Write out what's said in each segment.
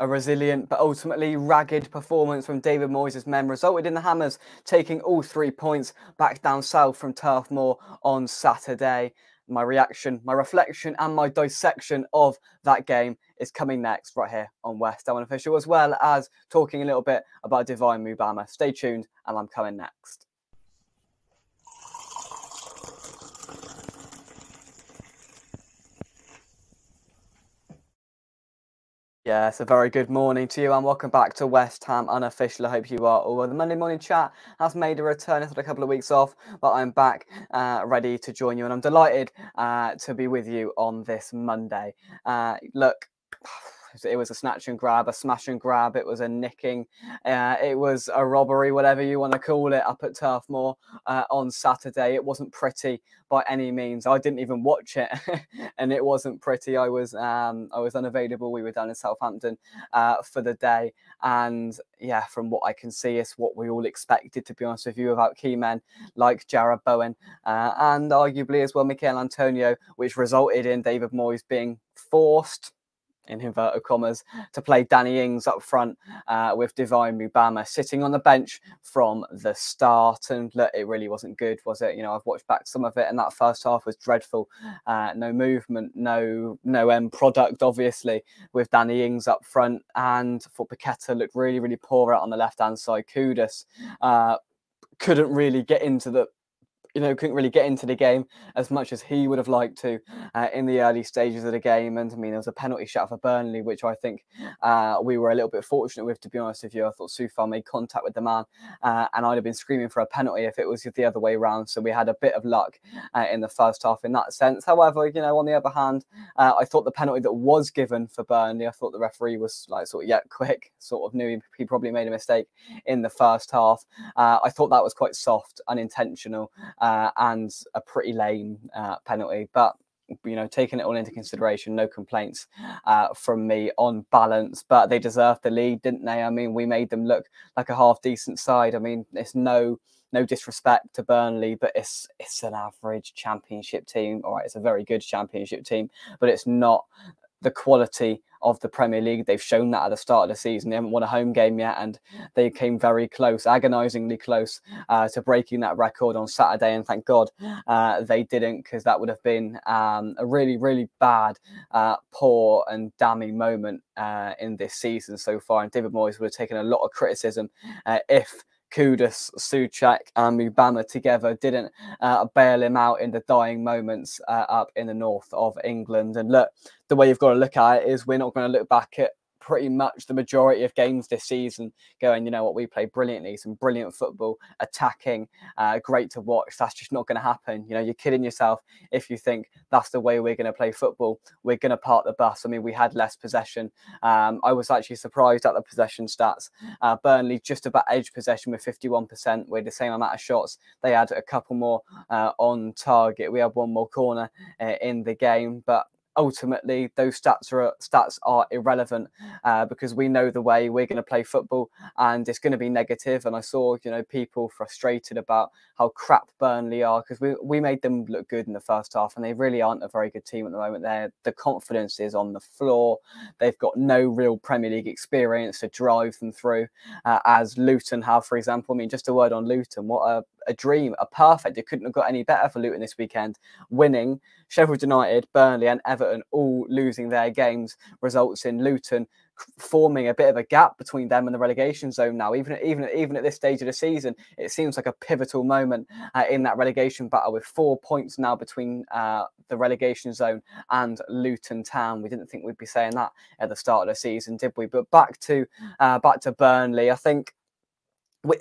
A resilient but ultimately ragged performance from David Moyes' men resulted in the Hammers taking all 3 points back down south from Turf Moor on Saturday. My reaction, my reflection, and my dissection of that game is coming next right here on West Ham Unofficial, as well as talking a little bit about Divine Mubama. Stay tuned, and I'm coming next. Yes, a very good morning to you and welcome back to West Ham Unofficial. I hope you are all well. The Monday morning chat has made a return after a couple of weeks off, but I'm back ready to join you and I'm delighted to be with you on this Monday. Look, it was a snatch and grab, a smash and grab, it was a nicking, it was a robbery, whatever you want to call it, up at Turf Moor on Saturday. It wasn't pretty by any means. I didn't even watch it and it wasn't pretty. I was unavailable. We were down in Southampton for the day, and yeah, from what I can see, it's what we all expected, to be honest with you, without key men like Jarrod Bowen and arguably as well Michail Antonio, which resulted in David Moyes being forced, in inverted commas, to play Danny Ings up front with Divine Mubama sitting on the bench from the start. And look, it really wasn't good, was it? You know, I've watched back some of it, and that first half was dreadful. No movement, no end product, obviously, with Danny Ings up front. And for Paqueta looked really, really poor out on the left-hand side. Kudus couldn't really get into the game as much as he would have liked to in the early stages of the game. And I mean, there was a penalty shot for Burnley, which I think we were a little bit fortunate with, to be honest with you. I thought Soufal made contact with the man, and I'd have been screaming for a penalty if it was the other way around. So we had a bit of luck in the first half in that sense. However, you know, on the other hand, I thought the penalty that was given for Burnley, I thought the referee was like quick, sort of knew he probably made a mistake in the first half. I thought that was quite soft, unintentional, and a pretty lame penalty. But, you know, taking it all into consideration, no complaints from me on balance. But they deserved the lead, didn't they? I mean, we made them look like a half-decent side. I mean, it's no disrespect to Burnley, but it's an average championship team. All right, it's a very good championship team, but it's not the quality of the Premier League. They've shown that at the start of the season. They haven't won a home game yet, and they came very close, agonisingly close, to breaking that record on Saturday. And thank God they didn't, because that would have been a really, really bad, poor and damning moment in this season so far. And David Moyes would have taken a lot of criticism if Kudus, Souček and Mubama together didn't bail him out in the dying moments up in the north of England. And look, the way you've got to look at it is we're not going to look back at pretty much the majority of games this season going, you know what, we played brilliantly, some brilliant football, attacking, great to watch. That's just not going to happen. You know, you're kidding yourself if you think that's the way we're going to play football. We're going to park the bus. I mean, we had less possession. I was actually surprised at the possession stats. Burnley just about edged possession with 51%. We had the same amount of shots. They had a couple more on target. We had one more corner in the game, but ultimately those stats are irrelevant because we know the way we're going to play football, and it's going to be negative. And I saw, you know, people frustrated about how crap Burnley are, because we made them look good in the first half, and they really aren't a very good team at the moment. The confidence is on the floor. They've got no real Premier League experience to drive them through, as Luton have, for example. I mean, just a word on Luton. What a dream, a perfect. It couldn't have got any better for Luton this weekend. Winning, Sheffield United, Burnley and Everton all losing their games results in Luton forming a bit of a gap between them and the relegation zone now. Even at this stage of the season, it seems like a pivotal moment in that relegation battle, with 4 points now between the relegation zone and Luton Town. We didn't think we'd be saying that at the start of the season, did we? But back to Burnley, I think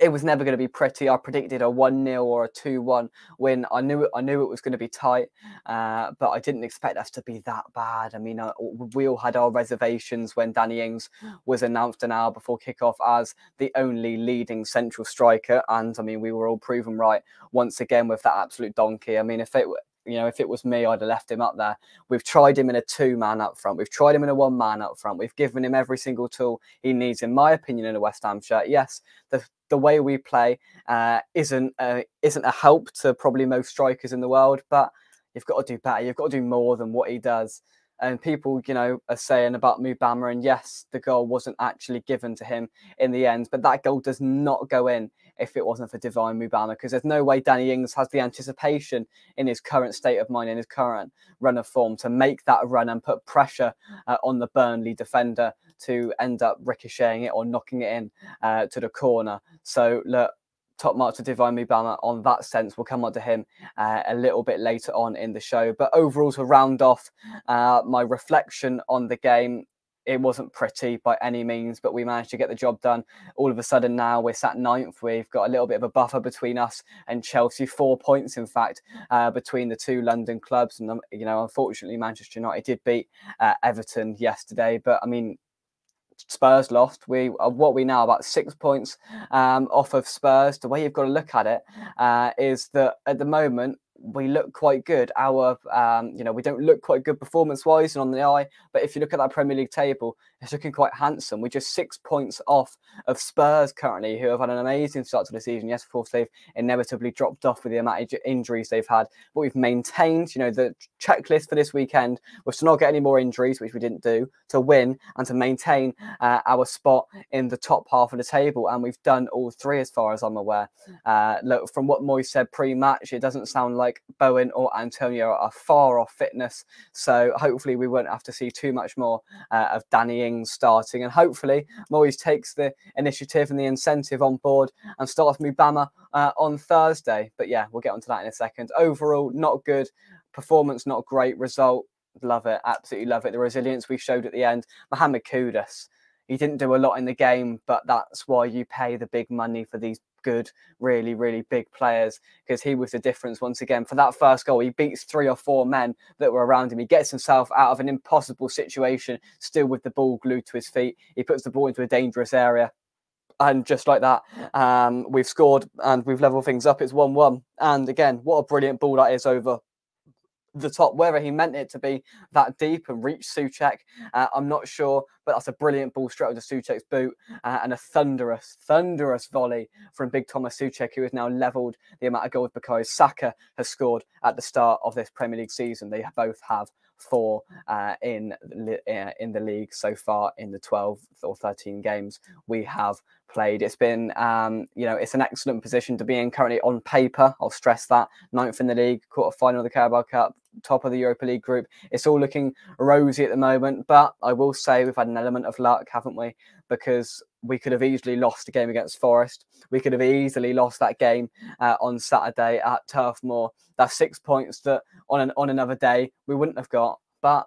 it was never going to be pretty. I predicted a 1-0 or a 2-1 win. I knew it was going to be tight, but I didn't expect us to be that bad. I mean, we all had our reservations when Danny Ings was announced an hour before kickoff as the only leading central striker, and I mean, we were all proven right once again with that absolute donkey. I mean, if it was me, I'd have left him up there. We've tried him in a 2-man up front. We've tried him in a 1-man up front. We've given him every single tool he needs, in my opinion, in a West Ham shirt. Yes, the way we play isn't a help to probably most strikers in the world, but you've got to do better. You've got to do more than what he does. And people, are saying about Mubama, and yes, the goal wasn't actually given to him in the end, but that goal does not go in if it wasn't for Divine Mubama, because there's no way Danny Ings has the anticipation in his current state of mind, in his current run of form, to make that run and put pressure on the Burnley defender to end up ricocheting it or knocking it in to the corner. So look, top marks to Divine Mubama on that sense. We'll come on to him a little bit later on in the show. But overall, to round off my reflection on the game, it wasn't pretty by any means, but we managed to get the job done. All of a sudden now we're sat ninth. We've got a little bit of a buffer between us and Chelsea, 4 points, in fact, between the two London clubs. And, unfortunately, Manchester United did beat Everton yesterday. But, I mean, Spurs lost. What we now about 6 points off of Spurs. The way you've got to look at it is that at the moment we look quite good. We don't look quite good performance-wise and on the eye, but if you look at that Premier League table, it's looking quite handsome. We're just 6 points off of Spurs currently, who have had an amazing start to the season. Yes, of course, they've inevitably dropped off with the amount of injuries they've had, but we've maintained, the checklist for this weekend was to not get any more injuries, which we didn't do, to win and to maintain our spot in the top half of the table, and we've done all three as far as I'm aware. Look, from what Moyes said pre-match, it doesn't sound like Bowen or Antonio are far off fitness, so hopefully we won't have to see too much more of Danny Ings starting, and hopefully Moyes takes the initiative and the incentive on board and starts Mubama on Thursday. But yeah, we'll get onto that in a second. Overall, not good performance, not great result. Love it, absolutely love it. The resilience we showed at the end. Mohamed Kudus, he didn't do a lot in the game, but that's why you pay the big money for these good, really, really big players, because he was the difference once again. For that first goal, he beats 3 or 4 men that were around him. He gets himself out of an impossible situation, still with the ball glued to his feet. He puts the ball into a dangerous area. And just like that, we've scored and we've leveled things up. It's 1-1. And again, what a brilliant ball that is over the top, whether he meant it to be that deep and reach Souček, I'm not sure, but that's a brilliant ball straight onto Souček's boot, and a thunderous volley from Big Thomas Souček, who has now levelled the amount of goals Bukayo Saka has scored at the start of this Premier League season. They both have 4 in the league so far in the 12 or 13 games we have played. It's been, it's an excellent position to be in currently on paper. I'll stress that. 9th in the league, quarter-final of the Carabao Cup, top of the Europa League group. It's all looking rosy at the moment, but I will say we've had an element of luck, haven't we? Because we could have easily lost the game against Forest. We could have easily lost that game on Saturday at Turf Moor. That's 6 points that on another day we wouldn't have got. But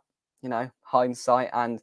hindsight, and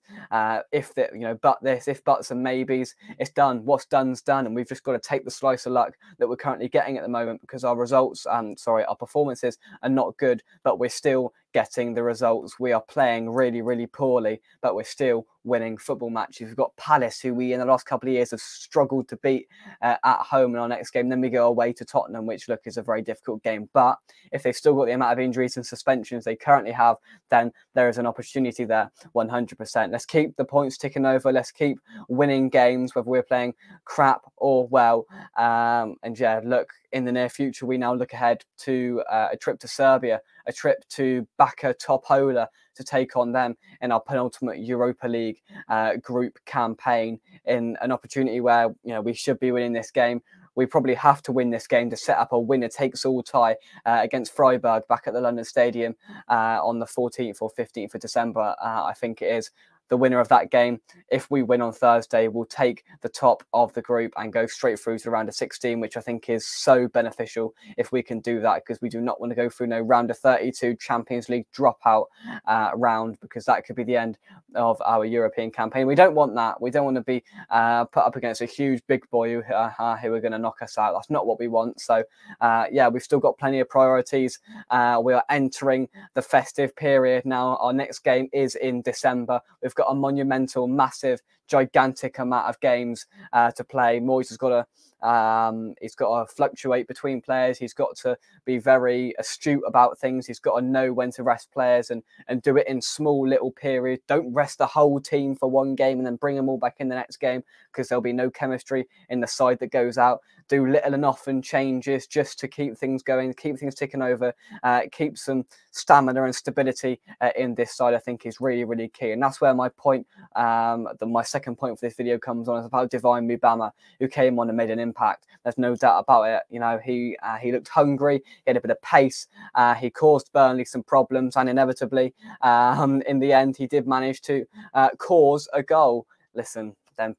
if buts and maybes, it's done. What's done's done, and we've just got to take the slice of luck that we're currently getting at the moment, because our results, our performances are not good, but we're still getting the results. We are playing really, really poorly, but we're still winning football matches. We've got Palace, who we in the last couple of years have struggled to beat at home in our next game. Then we go away to Tottenham, which is a very difficult game. But if they've still got the amount of injuries and suspensions they currently have, then there is an opportunity there, 100%. Let's keep the points ticking over. Let's keep winning games, whether we're playing crap or well. Look, in the near future, we now look ahead to a trip to Serbia, a trip to Baka Topola to take on them in our penultimate Europa League group campaign, in an opportunity where we should be winning this game. We probably have to win this game to set up a winner-takes-all tie against Freiburg back at the London Stadium on the 14th or 15th of December, I think it is. The winner of that game, if we win on Thursday, will take the top of the group and go straight through to the round of 16, which I think is so beneficial if we can do that, because we do not want to go through no round of 32 Champions League dropout round, because that could be the end of our European campaign. We don't want that. We don't want to be put up against a huge big boy who are going to knock us out. That's not what we want. So, we've still got plenty of priorities. We are entering the festive period now. Our next game is in December. We've got a monumental, massive, gigantic amount of games to play. Moyes has got to He's got to fluctuate between players. He's got to be very astute about things. He's got to know when to rest players and do it in small little periods. Don't rest the whole team for one game and then bring them all back in the next game, because there'll be no chemistry in the side that goes out. Do little and often changes just to keep things going, keep things ticking over, keep some stamina and stability in this side, I think is really, really key. And that's where my point, my second point for this video comes on, is about Divine Mubama, who came on and made an impact. There's no doubt about it. You know, he looked hungry, he had a bit of pace, he caused Burnley some problems, and inevitably, in the end, he did manage to cause a goal. Listen, them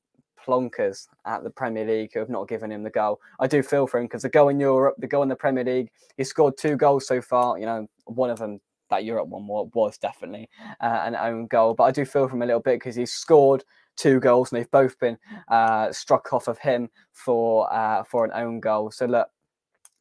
plonkers at the Premier League who have not given him the goal. I do feel for him, because the goal in Europe, the goal in the Premier League, he scored 2 goals so far. You know, one of them, that Europe one, was definitely an own goal. But I do feel for him a little bit, because he's scored 2 goals and they've both been struck off of him for an own goal. So look,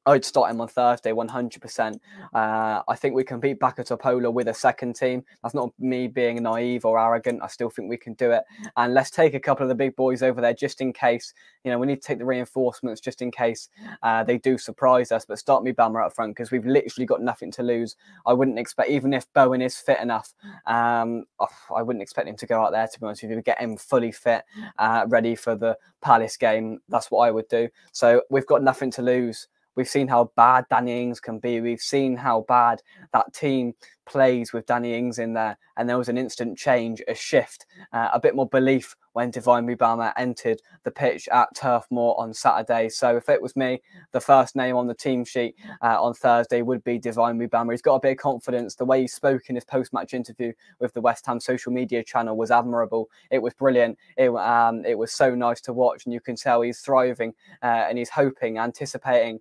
I'd start him on Thursday, 100%. I think we can beat Bacca Topola with a second team. That's not me being naive or arrogant. I still think we can do it. And let's take a couple of the big boys over there just in case. You know, we need to take the reinforcements just in case they do surprise us. But start Mubama up front, because we've literally got nothing to lose. I wouldn't expect, even if Bowen is fit enough, I wouldn't expect him to go out there, to be honest with you. Get him fully fit, ready for the Palace game. That's what I would do. So we've got nothing to lose. We've seen how bad Danny Ings can be. We've seen how bad that team plays with Danny Ings in there. And there was an instant change, a shift, a bit more belief when Divine Mubama entered the pitch at Turf Moor on Saturday. So if it was me, the first name on the team sheet on Thursday would be Divine Mubama. He's got a bit of confidence. The way he spoke in his post-match interview with the West Ham social media channel was admirable. It was brilliant. It was so nice to watch, and you can tell he's thriving and he's hoping, anticipating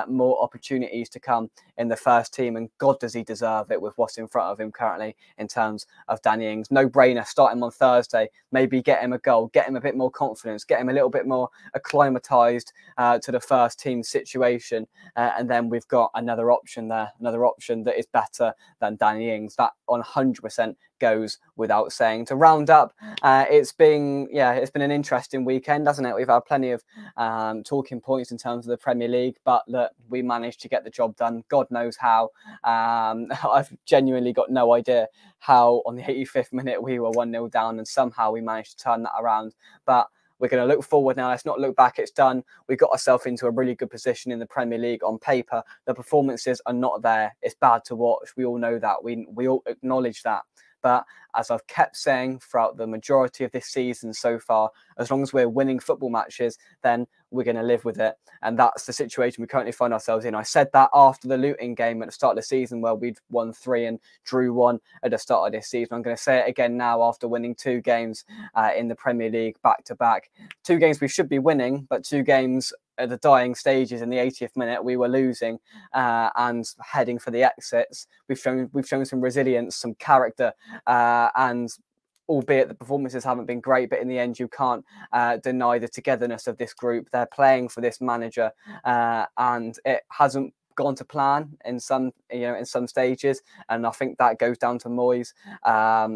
more opportunities to come in the first team. And God, does he deserve it with what's in front of him currently in terms of Danny Ings. No brainer. Start him on Thursday. Maybe get him a goal, get him a bit more confidence, get him a little bit more acclimatized to the first team situation. And then we've got another option there, another option that is better than Danny Ings. That 100% goes without saying. To round up, it's been an interesting weekend, hasn't it? We've had plenty of talking points in terms of the Premier League, but look, we managed to get the job done. God knows how. I've genuinely got no idea how on the 85th minute we were 1-0 down and somehow we managed to turn that around. But we're going to look forward now. Let's not look back. It's done. We got ourselves into a really good position in the Premier League on paper. The performances are not there. It's bad to watch. We all know that. We all acknowledge that. But as I've kept saying throughout the majority of this season so far, as long as we're winning football matches, then we're going to live with it. And that's the situation we currently find ourselves in. I said that after the Luton game at the start of the season, where we'd won 3 and drew 1 at the start of this season. I'm going to say it again now after winning 2 games in the Premier League back to back. 2 games we should be winning, but 2 games at the dying stages in the 80th minute we were losing and heading for the exits. We've shown some resilience, some character, and albeit the performances haven't been great, but in the end you can't deny the togetherness of this group. They're playing for this manager, and it hasn't gone to plan in some stages, and I think that goes down to Moyes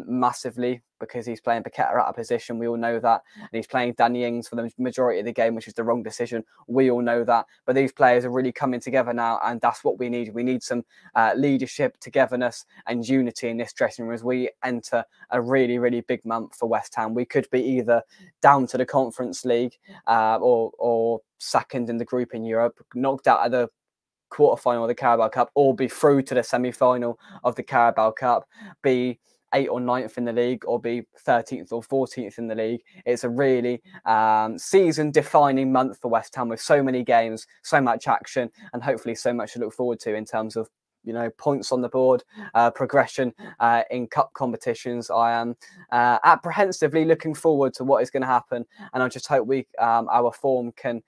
massively, because he's playing Paqueta out of position. We all know that. And he's playing Danny Ings for the majority of the game, which is the wrong decision. We all know that. But these players are really coming together now, and that's what we need. We need some leadership, togetherness and unity in this dressing room as we enter a really, really big month for West Ham. We could be either down to the Conference League or second in the group in Europe, knocked out of the quarterfinal of the Carabao Cup, or be through to the semi-final of the Carabao Cup, be 8th or 9th in the league, or be 13th or 14th in the league. It's a really season-defining month for West Ham, with so many games, so much action, and hopefully so much to look forward to in terms of points on the board, progression in cup competitions. I am apprehensively looking forward to what is going to happen, and I just hope our form can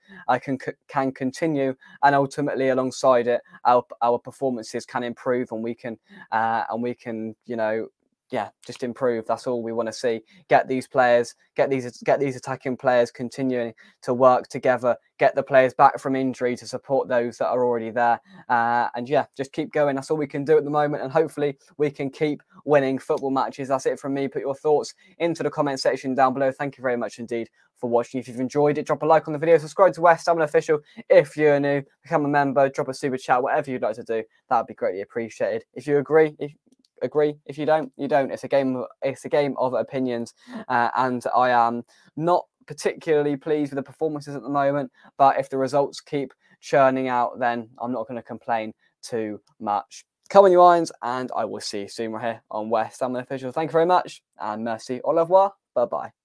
continue, and ultimately alongside it, our performances can improve, and we can yeah, just improve. That's all we want to see. Get these players, get these attacking players continuing to work together. Get the players back from injury to support those that are already there. And yeah, just keep going. That's all we can do at the moment. And hopefully we can keep winning football matches. That's it from me. Put your thoughts into the comment section down below. Thank you very much indeed for watching. If you've enjoyed it, drop a like on the video. Subscribe to West Ham Official if you're new. Become a member. Drop a super chat. Whatever you'd like to do, that would be greatly appreciated. If you agree, if you don't, you don't. It's a game of opinions, and I am not particularly pleased with the performances at the moment, but if the results keep churning out, then I'm not going to complain too much. Come on, you irons, and I will see you soon right here on West Ham Official. Thank you very much, and merci, au revoir, bye bye.